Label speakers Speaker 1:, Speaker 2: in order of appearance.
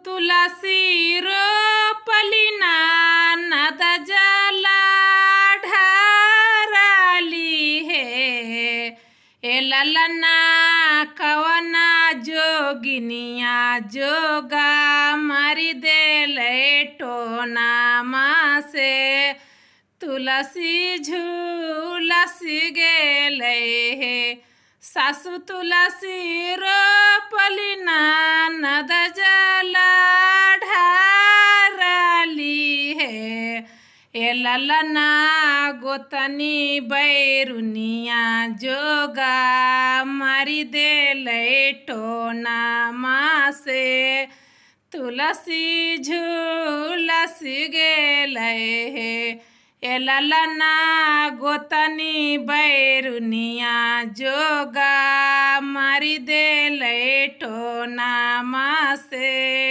Speaker 1: तुलसी रोपलिना नद जला ढाराली हे। ए ललना कवना जोगिनिया जोगा मारी देले टोनामा से। तुलसी झूलसी गेले हे। सासु तुलसी रोपलिना नद जला ढाराली हे। ए ललना गोतनी बैरुनिया जोगा मारी देले टोनामा से। तुलसी झूलसी गेले हे। ए ललना गोतनी बैरुनिया जोगा मारी देले टोनामा से।